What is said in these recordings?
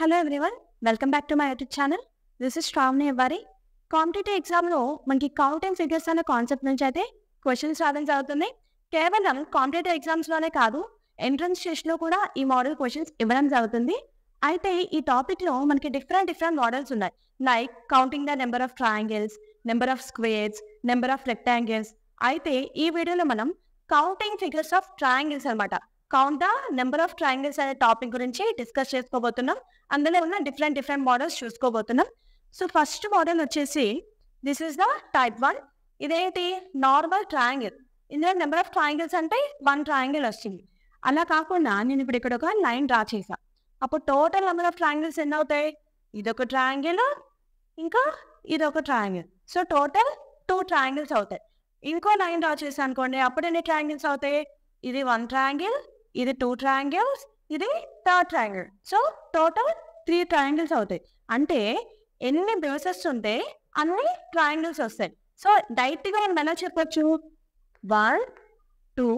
Hello everyone, welcome back to my YouTube channel. This is Sravani Evvari. Competitive ఎగ్జామ్లో మనకి counting figures అనే concept నుంచి అయితే క్వశ్చన్స్ రావడం జరుగుతుంది. కేవలం కాంపిటేటివ్ ఎగ్జామ్స్లోనే కాదు, ఎంట్రన్స్ టెస్ట్లో కూడా ఈ మోడల్ క్వశ్చన్స్ ఇవ్వడం జరుగుతుంది. అయితే ఈ టాపిక్లో మనకి డిఫరెంట్ మోడల్స్ ఉన్నాయి. Like counting the number of triangles, number of squares, number of rectangles. అయితే ఈ వీడియోలో మనం కౌంటింగ్ ఫిగర్స్ ఆఫ్ ట్రయాంగిల్స్ అనమాట, count the number of triangles అనే టాపిక్ గురించి డిస్కస్ చేసుకోబోతున్నాం. అందులో ఉన్న డిఫరెంట్ మోడల్స్ చూసుకోబోతున్నాం. సో ఫస్ట్ మోడల్ వచ్చేసి దిస్ ఇస్ ద టైప్ 1. ఇదేంటి? Normal triangle. ఇందులో నెంబర్ ఆఫ్ ట్రయాంగిల్స్ అంటే 1 ట్రయాంగిల్ వస్తుంది. అలా కాకుండా నేను ఇప్పుడు ఇక్కడ ఒక లైన్ డ్రా చేసా. అప్పుడు టోటల్ నెంబర్ ఆఫ్ ట్రయాంగిల్స్ ఎన్ని అవుతాయి? ఇదొక ట్రయాంగిల్, ఇంకా ఇదొక ట్రయాంగిల్. సో టోటల్ 2 ట్రయాంగిల్స్ అవుతాయి. ఇంకో లైన్ డ్రా చేసా అనుకోండి, అప్పుడు ఎన్ని ట్రయాంగిల్స్ అవుతాయి? ఇది 1 ట్రయాంగిల్, ఇది 2 ట్రయాంగిల్స్, ఇది 3rd triangle. So total 3 triangles అవుతాయి. అంటే ఎన్ని బేసెస్ ఉంటే అన్ని ట్రయాంగిల్స్ వస్తాయి. సో డైరెక్ట్గా మనం ఎలా చెప్పొచ్చు? 1 2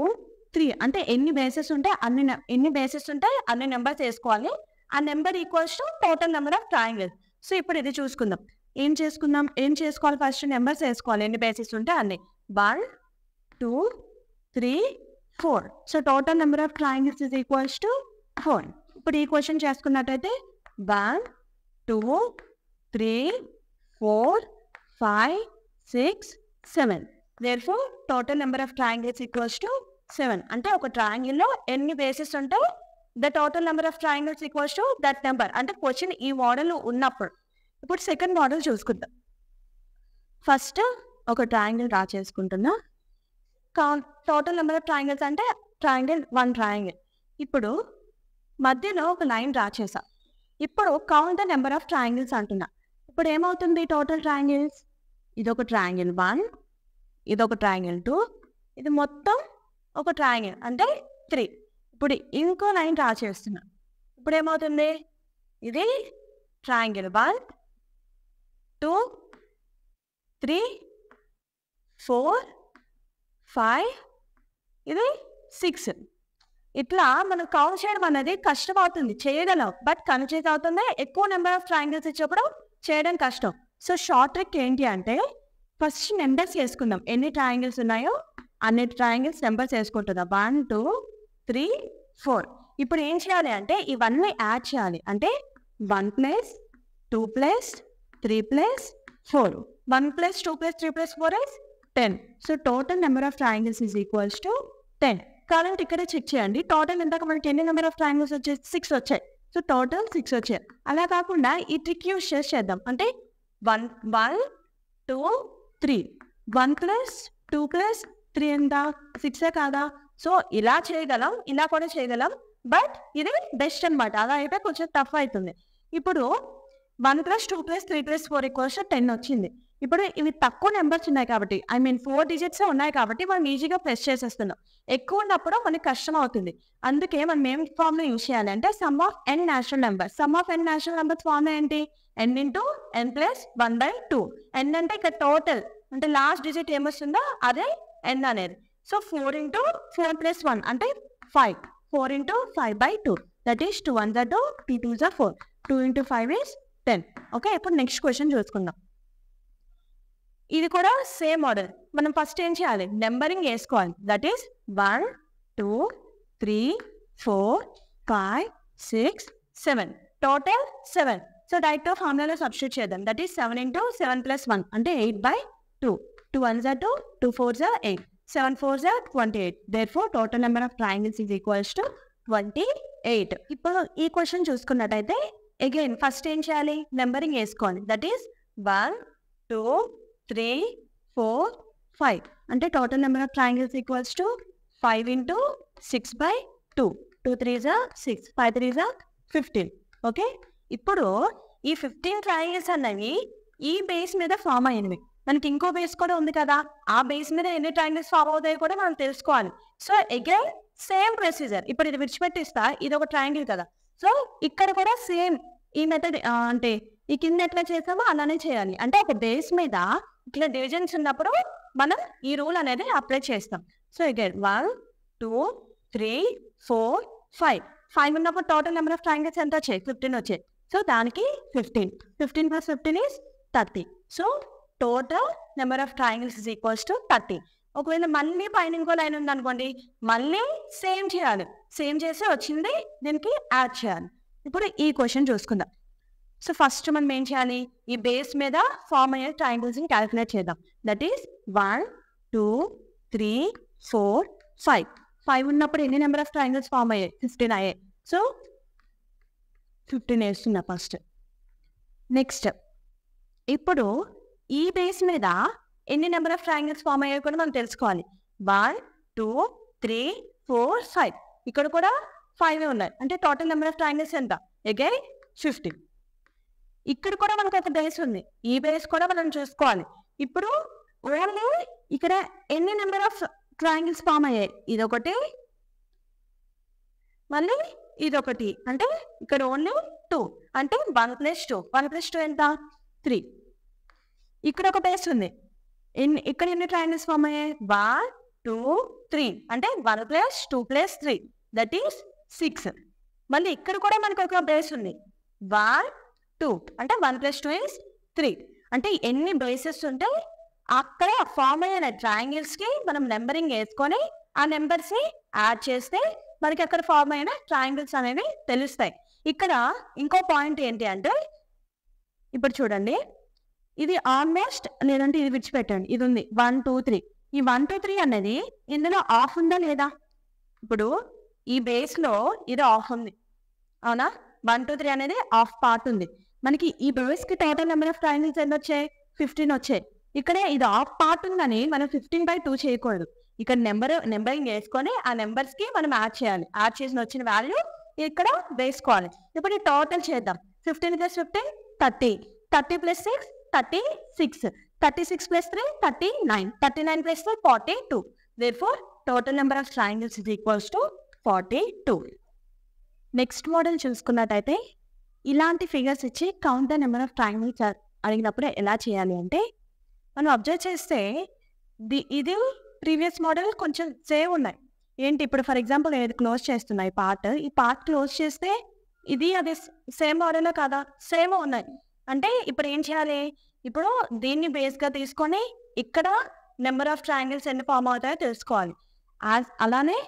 3 అంటే ఎన్ని బేసెస్ ఉంటే అన్ని నెంబర్స్ వేసుకోవాలి. ఆ number equals to total number of triangles. So ఇప్పుడు ఇది చూసుకుందాం. ఏం చేసుకోవాలి? ఫస్ట్ నెంబర్స్ వేసుకోవాలి, ఎన్ని బేసెస్ ఉంటే అన్ని. 1 2 3 4. So total number of triangles is equals to 4. ఇప్పుడు ఈ క్వశ్చన్ చేసుకున్నట్టయితే 1 2 3 4 5 6 7. therefore total number of triangles equals to 7. అంటే ఒక ట్రయాంగిల్లో ఎన్ని బేసెస్ ఉంటే the total number of triangles equals to that number. అంటే క్వశ్చన్ ఈ మోడల్ ఉన్నప్పుడు. ఇప్పుడు సెకండ్ మోడల్ చూసుకుందాం. ఫస్ట్ ఒక ట్రయాంగిల్ డ్రా చేసుకుంటున్నా. టోటల్ నెంబర్ ఆఫ్ ట్రయాంగిల్స్ అంటే ట్రయాంగిల్ 1 ట్రయాంగిల్. ఇప్పుడు మధ్యలో ఒక లైన్ డ్రా చేసా. ఇప్పుడు count the number of triangles అంటున్నా. ఇప్పుడు ఏమవుతుంది? టోటల్ ట్రయాంగిల్స్, ఇదొక ట్రయాంగిల్ 1, ఇదొక ట్రయాంగిల్ 2, ఇది మొత్తం ఒక ట్రయాంగిల్ అంటే 3. ఇప్పుడు ఇంకో లైన్ డ్రా చేస్తున్నా. ఇప్పుడు ఏమవుతుంది? ఇది ట్రయాంగిల్ 1 2 3 4 5, ఇది 6. ఇట్లా మనం కౌంట్ చేయడం అనేది కష్టం అవుతుంది. చేయగలం, బట్ కన్ఫ్యూజ్ అవుతుంది. ఎక్కువ నెంబర్ ఆఫ్ ట్రయాంగిల్స్ ఇచ్చినప్పుడు చేయడం కష్టం. సో షార్ట్ ట్రిక్ ఏంటి అంటే, ఫస్ట్ నెంబర్స్ వేసుకుందాం. ఎన్ని ట్రయాంగిల్స్ ఉన్నాయో అన్ని ట్రయాంగిల్స్ నెంబర్స్ వేసుకుంటుందా. 1 2 3 4. ఇప్పుడు ఏం చేయాలి అంటే ఇవన్నీ యాడ్ చేయాలి. అంటే 1 + 2 + 3 + 4. 1 + 2 + 3 + 4 is 10. So total number of triangles is equals to 10. Current ఇక్కడే చెక్ చేయండి. టోటల్ ఎందాక మనకి ఎన్ని నెంబర్ ఆఫ్ ట్రయాంగిల్స్ వచ్చాయి? 6 వచ్చాయి. సో టోటల్ 6 వచ్చాయి. అలా కాకుండా ఈ ట్రిక్ యూస్ చేద్దాం. అంటే 1 2 3. 1 + 2 + 3 ఎంత? 6 కాదా? సో ఇలా చేయగలం, ఇలా కూడా చేయగలం, బట్ ఇది బెస్ట్ అనమాట. అలా అయితే కొంచెం టఫ్ అవుతుంది. ఇప్పుడు 1 + 2 + 3 + 4 = 10 వచ్చింది. ఇప్పుడు ఇవి తక్కువ నెంబర్స్ ఉన్నాయి కాబట్టి, 4 డిజిట్స్ ఉన్నాయి కాబట్టి మనం ఈజీగా ప్రెస్ చేసేస్తున్నాం. ఎక్కువ ఉన్నప్పుడు మనకి కష్టం అవుతుంది. అందుకే మనం ఏం ఫార్ములా యూజ్ చేయాలి అంటే some of n natural numbers. Some of n natural numbers formula ఏంటి? n × n + 1/2. n అంటే ఇక్కడ టోటల్ అంటే లాస్ట్ డిజిట్ ఏమొస్తుందో అదే n అనేది. సో 4 × 4 + 1 అంటే 5. 4 × 5/2. That is 2 1s are 2, 2 2s are 4. 2 × 5 is 10. Okay, ఇప్పుడు నెక్స్ట్ క్వశ్చన్ చూసుకుందాం. ఇది కూడా సేమ్ మోడల్. మనం ఫస్ట్ ఏం చేయాలి? నెంబరింగ్ వేసుకోవాలి. That is 1 2 3 4 5 6 7. Total 7. So direct ఫార్ములాలో సబ్స్టిట్యూట్ చేద్దాం. దట్ ఈస్ 7 × 7 + 1 అంటే 8/2. 2 1s are 2, 2 4s are 8, 7 4s are 28. therefore total number of triangles is equals to 28. ఇప్పుడు ఈ క్వశ్చన్ చూసుకున్నట్టయితే అగైన్ ఫస్ట్ ఏం చేయాలి? నెంబరింగ్ వేసుకోవాలి. దట్ ఈస్ 1 2 3 4 5 అంటే total number of triangles equals to 5 × 6/2. 2 3s are 6, 5 3s are 15. Okay, ఇప్పుడు ఈ 15 triangles అన్నవి ఈ బేస్ మీద ఫామ్ అయినవి. మనకి ఇంకో బేస్ కూడా ఉంది కదా, ఆ బేస్ మీద ఎన్ని ట్రయాంగిల్స్ ఫామ్ అవుతాయో కూడా మనం తెలుసుకోవాలి. So again same procedure. ఇప్పుడు ఇది విడిచిపెట్టిస్తా, ఇది ఒక ట్రయాంగిల్ కదా. సో ఇక్కడ కూడా సేమ్ ఈ మెథడ్, అంటే ఈ కింద ఎట్లా చేసామో అలానే చేయాలి. అంటే ఒక బేస్ మీద ఇట్లా డివిజన్స్ ఉన్నప్పుడు మనం ఈ రూల్ అనేది అప్లై చేస్తాం. So again 1 2 3 4 5. 5 ఉన్నప్పుడు టోటల్ నెంబర్ ఆఫ్ ట్రయాంగిల్స్ ఎంత వచ్చాయి? 15 వచ్చాయి. సో దానికి 15. 15 + 15 is 30. So total number of triangles is equals to 30. ఒకవేళ మళ్ళీ పైన ఇంకో లైన్ ఉంది అనుకోండి, మళ్ళీ సేమ్ చేయాలి. సేమ్ చేసి వచ్చింది దీనికి యాడ్ చేయాలి. ఇప్పుడు ఈ క్వశ్చన్ చూసుకుందాం. సో ఫస్ట్ మనం ఏం చేయాలి, ఈ బేస్ మీద ఫామ్ అయ్యే ట్రయాంగిల్స్ని క్యాలిక్యులేట్ చేద్దాం. That is 1 2 3 4 5. 5 ఉన్నప్పుడు ఎన్ని నెంబర్ ఆఫ్ ట్రయాంగిల్స్ ఫామ్ అయ్యాయి? 15 అయ్యాయి. సో 15 వేస్తున్నా ఫస్ట్. నెక్స్ట్ ఇప్పుడు ఈ బేస్ మీద ఎన్ని నెంబర్ ఆఫ్ ట్రయాంగిల్స్ ఫామ్ అయ్యాయి కూడా మనం తెలుసుకోవాలి. 1 2 3 4 5. ఇక్కడ కూడా 5 ఉన్నాయి. అంటే టోటల్ నెంబర్ ఆఫ్ ట్రయాంగిల్స్ ఎంత? అగైన్ 15. ఇక్కడ కూడా మనకు ఒక బేస్ ఉంది. ఈ బేస్ కూడా మనం చూసుకోవాలి. ఇప్పుడు ఓన్లీ ఇక్కడ ఎన్ని నెంబర్ ఆఫ్ ట్రయాంగిల్స్ ఫామ్ అయ్యాయి? ఇదొకటి, మళ్ళీ ఇదొకటి. అంటే ఇక్కడ ఓన్లీ 2. అంటే 1 + 2. 1 + 2 ఎంత? 3. ఇక్కడ ఒక బేస్ ఉంది. ఇక్కడ ఎన్ని ట్రయాంగిల్స్ ఫామ్ అయ్యాయి? 1 2 3. అంటే 1 + 2 + 3 దట్ ఈస్ 6. మళ్ళీ ఇక్కడ కూడా మనకు ఒక బేస్ ఉంది. 1 2 అంటే 1 + 2 is 3. అంటే ఎన్ని బేసెస్ ఉంటే అక్కడే ఫామ్ అయిన ట్రయాంగిల్స్కి మనం నెంబరింగ్ వేసుకొని ఆ నెంబర్స్ని యాడ్ చేస్తే మనకి అక్కడ ఫామ్ అయిన ట్రయాంగిల్స్ అనేవి తెలుస్తాయి. ఇక్కడ ఇంకో పాయింట్ ఏంటి అంటే, ఇప్పుడు చూడండి, ఇది ఆల్మోస్ట్ లేదంటే ఇది విడిచిపెట్టండి, ఇది ఉంది 1 2 3. ఈ 1 2 3 అనేది ఇందులో ఆఫ్ ఉందా లేదా? ఇప్పుడు ఈ బేస్లో ఇది ఆఫ్ ఉంది, అవునా? 1 2 3 అనేది ఆఫ్ పార్ట్ ఉంది. మనకి ఈ బేస్కి టోటల్ నెంబర్ ఆఫ్ ట్రయాంగిల్స్ ఎన్ని వచ్చాయి? 15 వచ్చాయి. ఇక్కడే ఇది ఆఫ్ పార్ట్ ఉందని మనం 15/2 చేయకూడదు. ఇక్కడ నెంబరింగ్ వేసుకొని ఆ నెంబర్స్కి మనం యాడ్ చేయాలి. యాడ్ చేసిన వచ్చిన వాల్యూ ఇక్కడ వేసుకోవాలి. ఇప్పుడు ఈ టోటల్ చేద్దాం. 15 + 15 30. 30 + 6 36. 36 + 3 39. 39 + 3 42. Therefore, total number of triangles is equals to 42. Next model చూసుకున్నట్టయితే ఇలాంటి ఫిగర్స్ ఇచ్చి count the number of triangles అడిగినప్పుడు ఎలా చేయాలి అంటే, మనం అబ్జర్వ్ చేస్తే ఇది ప్రీవియస్ మోడల్ కొంచెం సేమ్ ఉన్నాయి. ఏంటి, ఇప్పుడు ఫర్ ఎగ్జాంపుల్ నేను ఇది క్లోజ్ చేస్తున్నా. ఈ పార్ట్ క్లోజ్ చేస్తే ఇది అది సేమ్ మోడల్లో కదా? సేమ్ ఉన్నాయి. అంటే ఇప్పుడు ఏం చేయాలి, ఇప్పుడు దీన్ని బేస్గా తీసుకొని ఇక్కడ నెంబర్ ఆఫ్ ట్రయాంగిల్స్ ఎన్ని ఫామ్ అవుతాయో తెలుసుకోవాలి. అలానే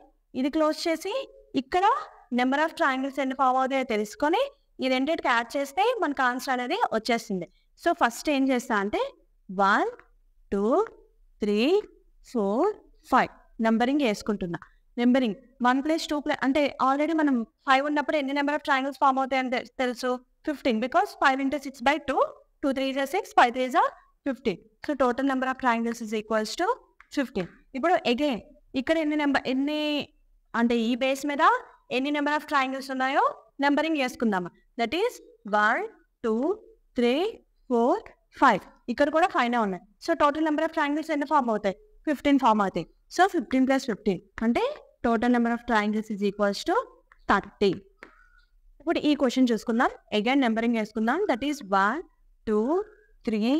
ఇది క్లోజ్ చేసి ఇక్కడ నెంబర్ ఆఫ్ ట్రయాంగిల్స్ ఎన్ని ఫామ్ అవుతాయో తెలుసుకొని ఈ రెండింటికి యాడ్ చేస్తే మనకు ఆన్సర్ అనేది వచ్చేస్తుంది. సో ఫస్ట్ ఏం చేస్తా అంటే 1 2 3 4 5 నెంబరింగ్ వేసుకుంటున్నా. నెంబరింగ్ 1 + 2 అంటే ఆల్రెడీ మనం 5 ఉన్నప్పుడు ఎన్ని నెంబర్ ఆఫ్ ట్రయాంగిల్స్ ఫామ్ అవుతాయని తెలుసు? 15. Because 5 × 6/2. 2 3 is 6, 5 3 is 15. So total number of triangles is equals to 15. ఇప్పుడు అగైన్ ఇక్కడ ఎన్ని అంటే ఈ బేస్ మీద ఎన్ని నెంబర్ ఆఫ్ ట్రయాంగిల్స్ ఉన్నాయో నెంబరింగ్ వేసుకుందాము. That is 1 2 3 4 5. ఇక్కడ కూడా 5 ఉన్నాయి. So total number of triangles ఎన్ని ఫామ్ అవుతాయి? 15 ఫామ్ అవుతాయి. సో 15 + 15 అంటే total number of triangles is equals to 30. ఇప్పుడు ఈ క్వశ్చన్ చూసుకుందాం. అగైన్ నెంబరింగ్ వేసుకుందాం. That is 1 2 3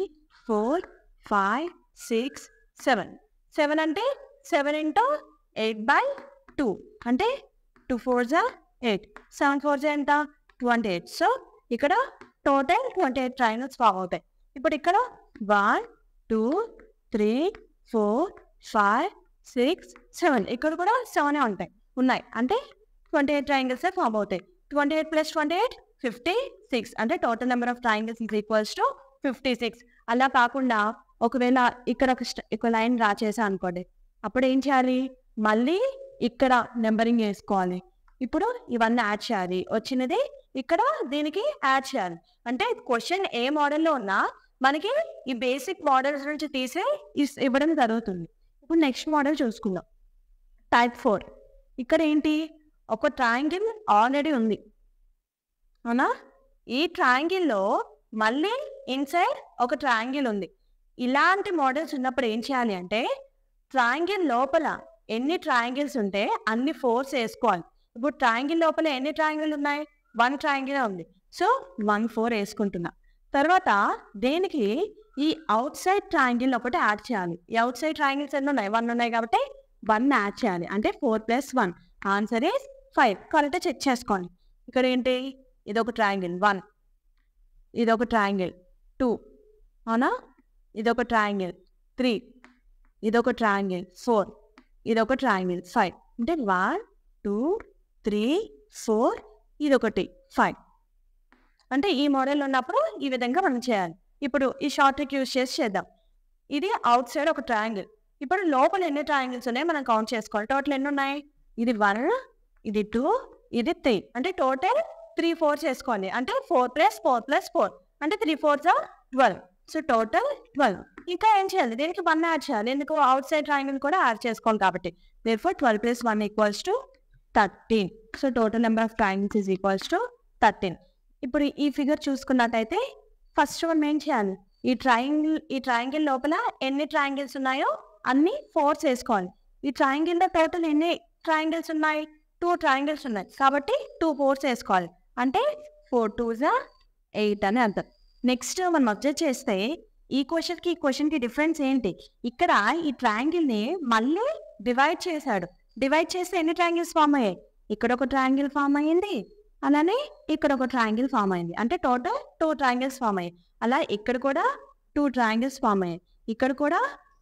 4 5 6 7. 7 అంటే 7 × 8/2 అంటే 2 4s are 8. 7 4s ఎంత? 28. సో ఇక్కడ టోటల్ 28 ట్రయాంగిల్స్ ఫామ్ అవుతాయి. ఇప్పుడు ఇక్కడ 1 2 3 4 5 6 7 ఇక్కడ కూడా 7 ఉన్నాయి. అంటే 28 ట్రయాంగిల్స్ ఫామ్ అవుతాయి. 28 + 28 56. అంటే total number of triangles is equals to 56. అలా కాకుండా ఒకవేళ ఇక్కడ ఒక లైన్ డ్రా చేసా అనుకోండి, అప్పుడు ఏం చేయాలి, మళ్ళీ ఇక్కడ నెంబరింగ్ వేసుకోవాలి. ఇప్పుడు ఇవన్నీ యాడ్ చేయాలి. వచ్చినది ఇక్కడ దీనికి యాడ్ చేయాలి. అంటే క్వశ్చన్ ఏ మోడల్లో ఉన్నా మనకి ఈ బేసిక్ మోడల్స్ నుంచి తీసి ఇవ్వడం జరుగుతుంది. ఇప్పుడు నెక్స్ట్ మోడల్ చూసుకుందాం. టైప్ 4. ఇక్కడ ఏంటి, ఒక ట్రయాంగిల్ ఆల్రెడీ ఉంది, అవునా? ఈ ట్రయాంగిల్లో మళ్ళీ ఇన్సైడ్ ఒక ట్రయాంగిల్ ఉంది. ఇలాంటి మోడల్స్ ఉన్నప్పుడు ఏం చేయాలి అంటే, ట్రయాంగిల్ లోపల ఎన్ని ట్రయాంగిల్స్ ఉంటే అన్ని 4s వేసుకోవాలి. ఇప్పుడు ట్రయాంగిల్ లోపల ఎన్ని ట్రయాంగిల్ ఉన్నాయి? 1 ట్రయాంగిల్ ఉంది. సో 1 4 వేసుకుంటున్నా. తర్వాత దేనికి ఈ అవుట్ సైడ్ ట్రయాంగిల్ ఒకటి యాడ్ చేయాలి. ఈ అవుట్ సైడ్ ట్రయాంగిల్స్ ఎన్ని ఉన్నాయి? 1 ఉన్నాయి కాబట్టి 1 యాడ్ చేయాలి. అంటే 4 + 1 ఆన్సర్ ఈస్ 5. కాబట్టి చెక్ చేసుకోండి. ఇక్కడ ఏంటి, ఇది ఒక ట్రయాంగిల్ 1. ఇదొక ట్రయాంగిల్ 2 అవునా, ఇదొక ట్రయాంగిల్ 3, ఇదొక ట్రయాంగిల్ 4, ఇదొక ట్రయాంగిల్ 5. అంటే 1 2 3 4, ఇదొకటి 5. అంటే ఈ మోడల్ ఉన్నప్పుడు ఈ విధంగా మనం చేయాలి. ఇప్పుడు ఈ షార్ట్ ట్రిక్ యూజ్ చేసి చేద్దాం. ఇది అవుట్ సైడ్ ఒక ట్రయాంగిల్. ఇప్పుడు లోపల ఎన్ని ట్రయాంగిల్స్ ఉన్నాయో మనం కౌంట్ చేసుకోవాలి. టోటల్ ఎన్ని ఉన్నాయి? ఇది 1, ఇది 2, ఇది 3. అంటే టోటల్ 3 4 చేసుకోండి. అంటే 4 + 4 + 4 అంటే 3 4 12. So total 12. ఇంకా ఏం చేయాలి? దీనికి 1 యాడ్ చేయాలి. ఎందుకు? అవుట్ సైడ్ ట్రయాంగిల్ కూడా యాడ్ చేసుకోవాలి కాబట్టి. therefore 12 + 1 = 13. So total number of triangles is equals to 13. ఇప్పుడు ఈ ఫిగర్ చూసుకున్నట్టయితే ఫస్ట్ మనం ఏం చేయాలి? ఈ ట్రయాంగిల్ లోపల ఎన్ని ట్రయాంగిల్స్ ఉన్నాయో అన్ని 4 వేసుకోవాలి. ఈ ట్రయాంగిల్లో టోటల్ ఎన్ని ట్రయాంగిల్స్ ఉన్నాయి? 2 ట్రయాంగిల్స్ ఉన్నాయి కాబట్టి 2 4 వేసుకోవాలి. అంటే 4 2s 8 అని అర్థం. నెక్స్ట్ మనం అబ్జర్వ్ చేస్తే ఈ క్వశ్చన్కి డిఫరెన్స్ ఏంటి? ఇక్కడ ఈ ట్రయాంగిల్ని మళ్ళీ డివైడ్ చేశాడు. డివైడ్ చేస్తే ఎన్ని ట్రయాంగిల్స్ ఫామ్ అయ్యాయి? ఇక్కడ ఒక ట్రయాంగిల్ ఫామ్ అయ్యింది, అలానే ఇక్కడ ఒక ట్రయాంగిల్ ఫామ్ అయింది. అంటే టోటల్ 2 ట్రయాంగిల్స్ ఫామ్ అయ్యాయి. అలా ఇక్కడ కూడా 2 ట్రయాంగిల్స్ ఫామ్ అయ్యాయి, ఇక్కడ కూడా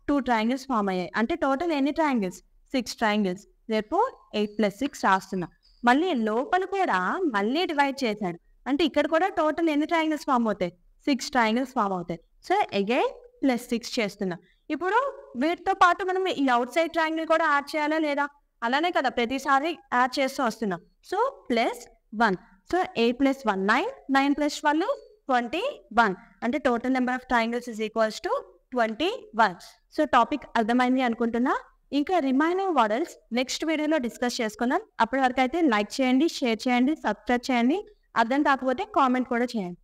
2 ట్రయాంగిల్స్ ఫామ్ అయ్యాయి. అంటే టోటల్ ఎన్ని ట్రయాంగిల్స్? 6 ట్రయాంగిల్స్. therefore 8 + 6 రాస్తున్నా. మళ్ళీ లోపల కూడా మళ్ళీ డివైడ్ చేశాడు. అంటే ఇక్కడ కూడా టోటల్ ఎన్ని ట్రయాంగిల్స్ ఫామ్ అవుతాయి? 6 ట్రయాంగిల్స్ ఫామ్ అవుతాయి. సో అగైన్ +6 చేస్తున్నా. ఇప్పుడు వీటితో పాటు మనం ఈ అవుట్ సైడ్ ట్రయాంగిల్ కూడా యాడ్ చేయాలా లేదా? అలానే కదా ప్రతిసారి యాడ్ చేస్తూ వస్తున్నాం. సో +1. సో 8 + 1 9, 9 + 12 21. అంటే total number of triangles is equals to 21. So topic అర్థమైంది అనుకుంటున్నా. ఇంకా రిమైనింగ్ మోడల్స్ నెక్స్ట్ వీడియోలో డిస్కస్ చేసుకుందాం. అప్పటి వరకు అయితే లైక్ చేయండి, షేర్ చేయండి, సబ్స్క్రైబ్ చేయండి. అర్థం కాకపోతే కామెంట్ కూడా చేయండి.